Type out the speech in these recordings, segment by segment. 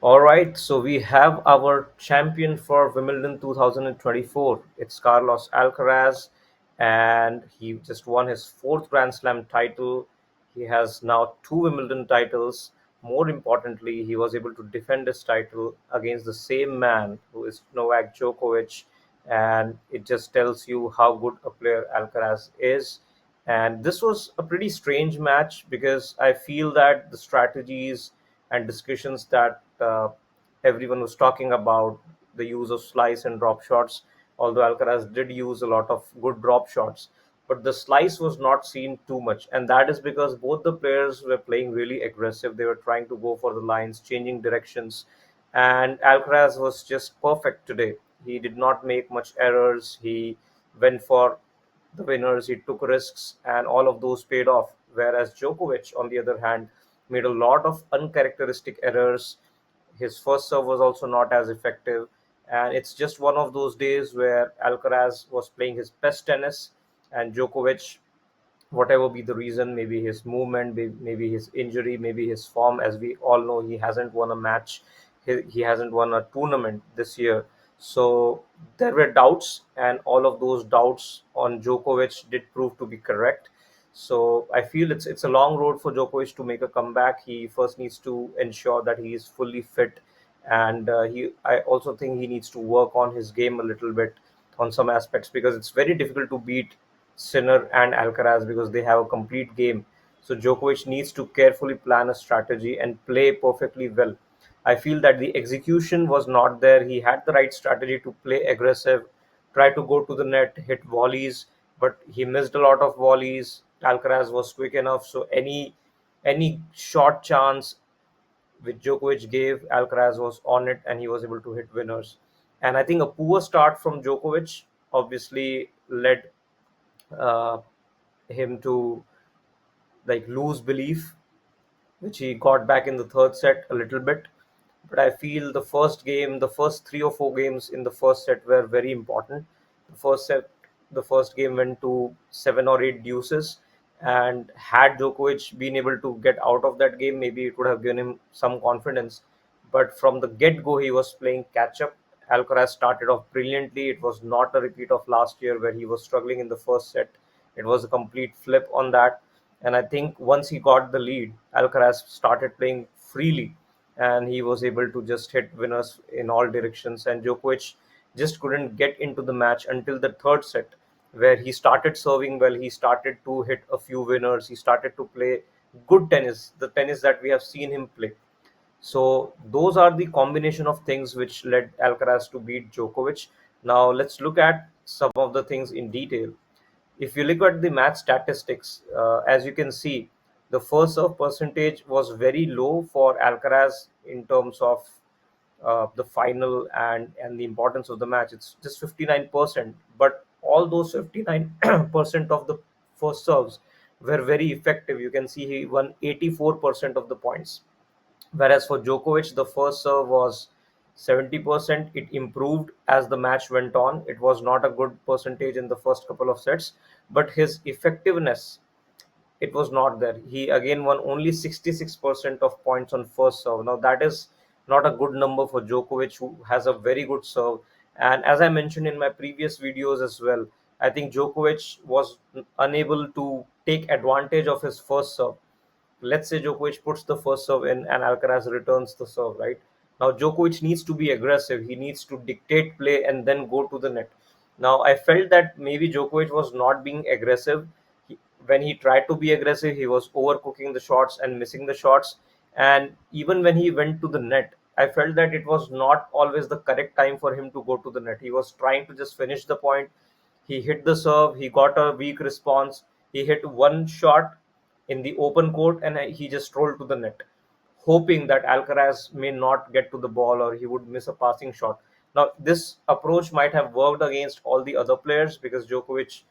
All right, so we have our champion for Wimbledon 2024. It's Carlos Alcaraz, and he just won his fourth Grand Slam title. He has now two Wimbledon titles. More importantly, he was able to defend his title against the same man who is Novak Djokovic, and it just tells you how good a player Alcaraz is. And this was a pretty strange match because I feel that the strategies and discussions that everyone was talking about, the use of slice and drop shots, although Alcaraz did use a lot of good drop shots, but the slice was not seen too much. And that is because both the players were playing really aggressive. They were trying to go for the lines, changing directions. And Alcaraz was just perfect today. He did not make much errors. He went for the winners, he took risks, and all of those paid off. Whereas Djokovic, on the other hand, made a lot of uncharacteristic errors. His first serve was also not as effective, and it's just one of those days where Alcaraz was playing his best tennis, and Djokovic, whatever be the reason, maybe his movement, maybe his injury, maybe his form, as we all know, he hasn't won a match, he hasn't won a tournament this year. So there were doubts, and all of those doubts on Djokovic did prove to be correct. So I feel it's a long road for Djokovic to make a comeback. He first needs to ensure that he is fully fit, and he I also think he needs to work on his game a little bit on some aspects, because it's very difficult to beat Sinner and Alcaraz because they have a complete game. So Djokovic needs to carefully plan a strategy and play perfectly well. I feel that the execution was not there. He had the right strategy to play aggressive, try to go to the net, hit volleys, but he missed a lot of volleys. Alcaraz was quick enough, so any short chance which Djokovic gave, Alcaraz was on it and he was able to hit winners. And I think a poor start from Djokovic obviously led uh, him to like lose belief, which he got back in the third set a little bit. But I feel the first game, the first three or four games in the first set were very important. The first set, the first game went to seven or eight deuces, and had Djokovic been able to get out of that game, maybe it would have given him some confidence. But from the get-go, he was playing catch-up. Alcaraz started off brilliantly. It was not a repeat of last year where he was struggling in the first set. It was a complete flip on that. And I think once he got the lead, Alcaraz started playing freely, and he was able to just hit winners in all directions. And Djokovic just couldn't get into the match until the third set, where he started serving well. He started to hit a few winners. He started to play good tennis, the tennis that we have seen him play. So those are the combination of things which led Alcaraz to beat Djokovic. Now let's look at some of the things in detail. If you look at the match statistics, as you can see, the first serve percentage was very low for Alcaraz in terms of the final and the importance of the match. It's just 59%, but all those 59% of the first serves were very effective. You can see he won 84% of the points. Whereas for Djokovic, the first serve was 70%. It improved as the match went on. It was not a good percentage in the first couple of sets, but his effectiveness, it was not there. He again won only 66% of points on first serve. Now that is not a good number for Djokovic, who has a very good serve. And as I mentioned in my previous videos as well, I think Djokovic was unable to take advantage of his first serve. Let's say Djokovic puts the first serve in and Alcaraz returns the serve, right? Now Djokovic needs to be aggressive. He needs to dictate play and then go to the net. Now I felt that maybe Djokovic was not being aggressive. When he tried to be aggressive, he was overcooking the shots and missing the shots. And even when he went to the net, I felt that it was not always the correct time for him to go to the net. He was trying to just finish the point. He hit the serve, he got a weak response. He hit one shot in the open court and he just rolled to the net, hoping that Alcaraz may not get to the ball or he would miss a passing shot. Now, this approach might have worked against all the other players because Djokovic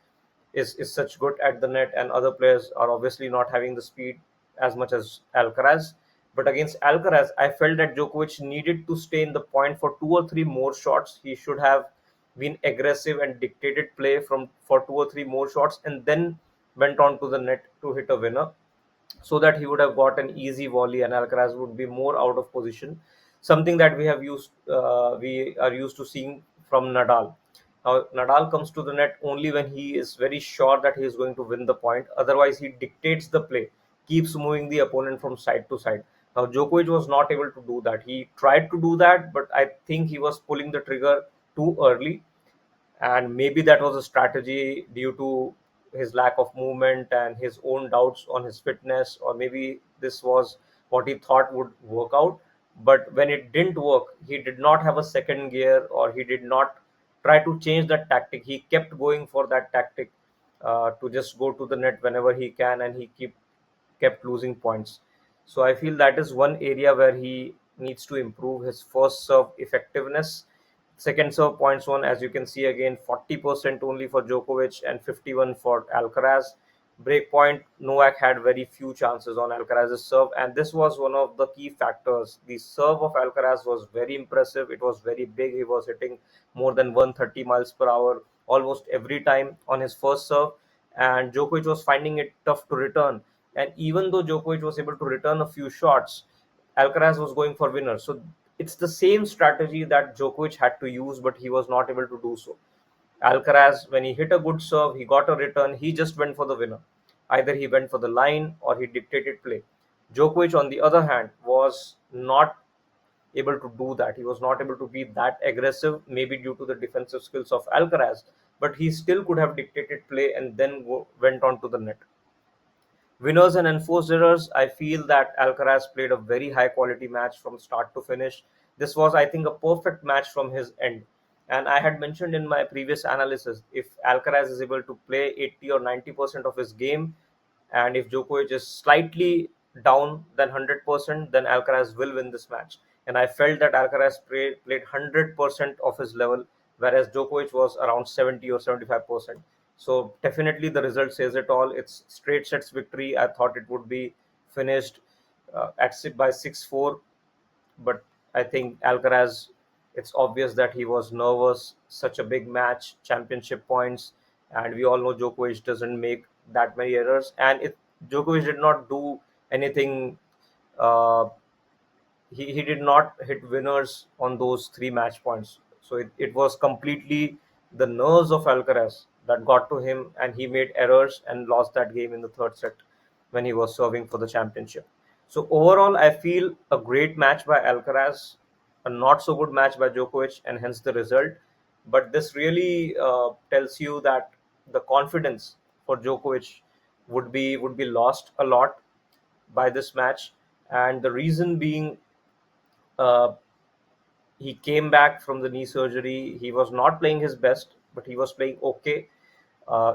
is such good at the net, and other players are obviously not having the speed as much as Alcaraz. But against Alcaraz, I felt that Djokovic needed to stay in the point for two or three more shots. He should have been aggressive and dictated play from for two or three more shots, and then went on to the net to hit a winner, so that he would have got an easy volley and Alcaraz would be more out of position. something that we are used to seeing from Nadal. Now, Nadal comes to the net only when he is very sure that he is going to win the point. Otherwise, he dictates the play, keeps moving the opponent from side to side. Now, Djokovic was not able to do that. He tried to do that, but I think he was pulling the trigger too early, and maybe that was a strategy due to his lack of movement and his own doubts on his fitness, or maybe this was what he thought would work out. But when it didn't work, he did not have a second gear, or he did not try to change that tactic. He kept going for that tactic, to just go to the net whenever he can, and he kept losing points. So I feel that is one area where he needs to improve his first serve effectiveness. Second serve points won, as you can see again, 40% only for Djokovic and 51 for Alcaraz. Breakpoint, Novak had very few chances on Alcaraz's serve, and this was one of the key factors. The serve of Alcaraz was very impressive. It was very big. He was hitting more than 130 miles per hour almost every time on his first serve, and Djokovic was finding it tough to return. And even though Djokovic was able to return a few shots, Alcaraz was going for winners. So it's the same strategy that Djokovic had to use, but he was not able to do so. Alcaraz, when he hit a good serve, he got a return, he just went for the winner. Either he went for the line or he dictated play. Djokovic, on the other hand, was not able to do that. He was not able to be that aggressive, maybe due to the defensive skills of Alcaraz, but he still could have dictated play and then went on to the net. Winners and enforced errors, I feel that Alcaraz played a very high quality match from start to finish. This was, I think, a perfect match from his end. And I had mentioned in my previous analysis, if Alcaraz is able to play 80 or 90% of his game, and if Djokovic is slightly down than 100%, then Alcaraz will win this match. And I felt that Alcaraz played 100% of his level, whereas Djokovic was around 70 or 75%. So definitely the result says it all. It's straight sets victory. I thought it would be finished by 6-4, but I think Alcaraz, it's obvious that he was nervous. Such a big match, championship points, and we all know Djokovic doesn't make that many errors. And Djokovic did not do anything. Uh, he did not hit winners on those three match points. So it was completely the nerves of Alcaraz that got to him, and he made errors and lost that game in the third set when he was serving for the championship. So overall, I feel a great match by Alcaraz, a not so good match by Djokovic, and hence the result. But this really tells you that the confidence for Djokovic would be lost a lot by this match, and the reason being, uh, he came back from the knee surgery. He was not playing his best, but he was playing okay.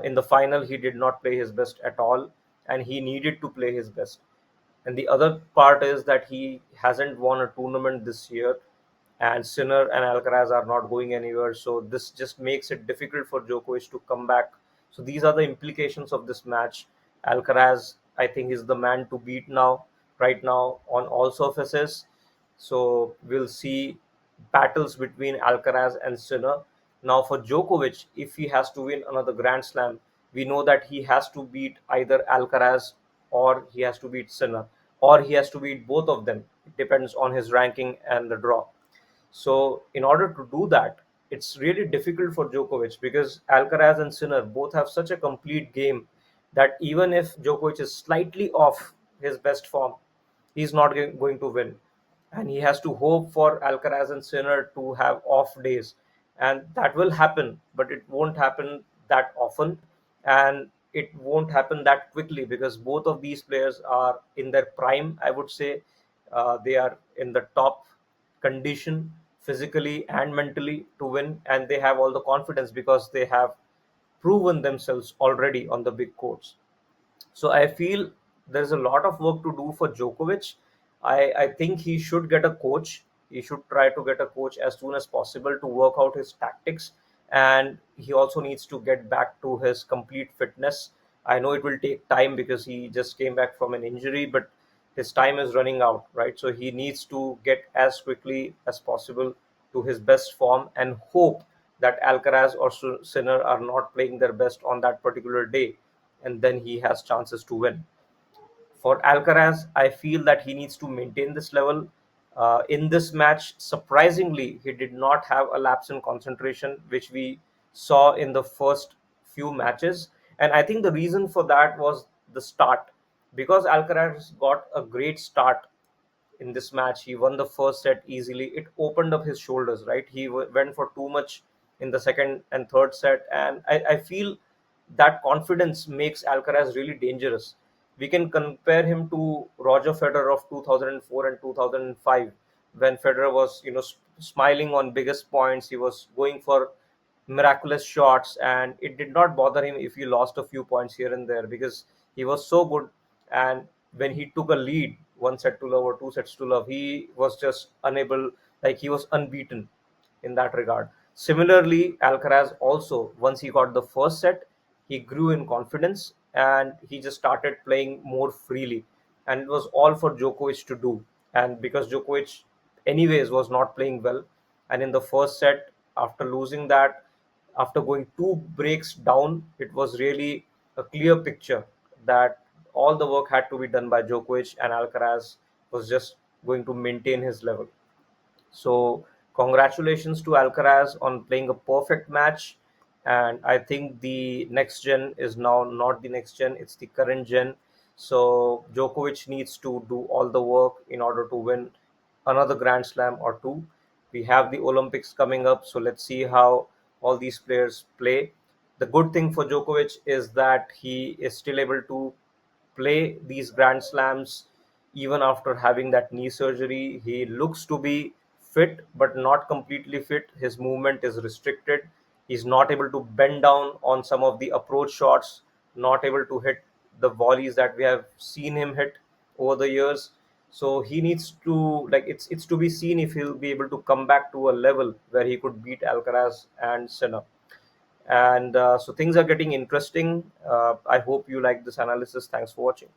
In the final, he did not play his best at all, and he needed to play his best. And the other part is that he hasn't won a tournament this year, and Sinner and Alcaraz are not going anywhere. So this just makes it difficult for Djokovic to come back. So these are the implications of this match. Alcaraz, I think, is the man to beat now, right now, on all surfaces. So we'll see battles between Alcaraz and Sinner. Now for Djokovic, if he has to win another Grand Slam, we know that he has to beat either Alcaraz, or he has to beat Sinner, or he has to beat both of them. It depends on his ranking and the draw. So, in order to do that, it's really difficult for Djokovic, because Alcaraz and Sinner both have such a complete game that even if Djokovic is slightly off his best form, he's not going to win. And he has to hope for Alcaraz and Sinner to have off days. And that will happen, but it won't happen that often. And it won't happen that quickly, because both of these players are in their prime, I would say. They are in the top condition physically and mentally to win, and they have all the confidence because they have proven themselves already on the big courts. So I feel there's a lot of work to do for Djokovic. I think he should get a coach. He should try to get a coach as soon as possible to work out his tactics. And he also needs to get back to his complete fitness. I know it will take time because he just came back from an injury, but his time is running out, right? So he needs to get as quickly as possible to his best form, and hope that Alcaraz or Sinner are not playing their best on that particular day, and then he has chances to win. For Alcaraz, I feel that he needs to maintain this level. In this match, surprisingly, he did not have a lapse in concentration, which we saw in the first few matches. And I think the reason for that was the start, because Alcaraz got a great start in this match. He won the first set easily. It opened up his shoulders, right? He went for too much in the second and third set, and I feel that confidence makes Alcaraz really dangerous. We can compare him to Roger Federer of 2004 and 2005, when Federer was, smiling on biggest points. He was going for miraculous shots, and it did not bother him if he lost a few points here and there, because he was so good. And when he took a lead, one set to love or two sets to love, he was just unable, like he was unbeaten in that regard. Similarly, Alcaraz also, once he got the first set, he grew in confidence and he just started playing more freely. And it was all for Djokovic to do. And because Djokovic, anyways, was not playing well, and in the first set, after losing that, after going two breaks down, it was really a clear picture that all the work had to be done by Djokovic, and Alcaraz was just going to maintain his level. So, congratulations to Alcaraz on playing a perfect match. And I think the next gen is now not the next gen, it's the current gen. So, Djokovic needs to do all the work in order to win another Grand Slam or two. We have the Olympics coming up, so let's see how all these players play. The good thing for Djokovic is that he is still able to play these Grand Slams even after having that knee surgery. He looks to be fit, but not completely fit. His movement is restricted. He's not able to bend down on some of the approach shots, not able to hit the volleys that we have seen him hit over the years. So he needs to, like, it's to be seen if he'll be able to come back to a level where he could beat Alcaraz and Sinner. And so things are getting interesting. I hope you like this analysis. Thanks for watching.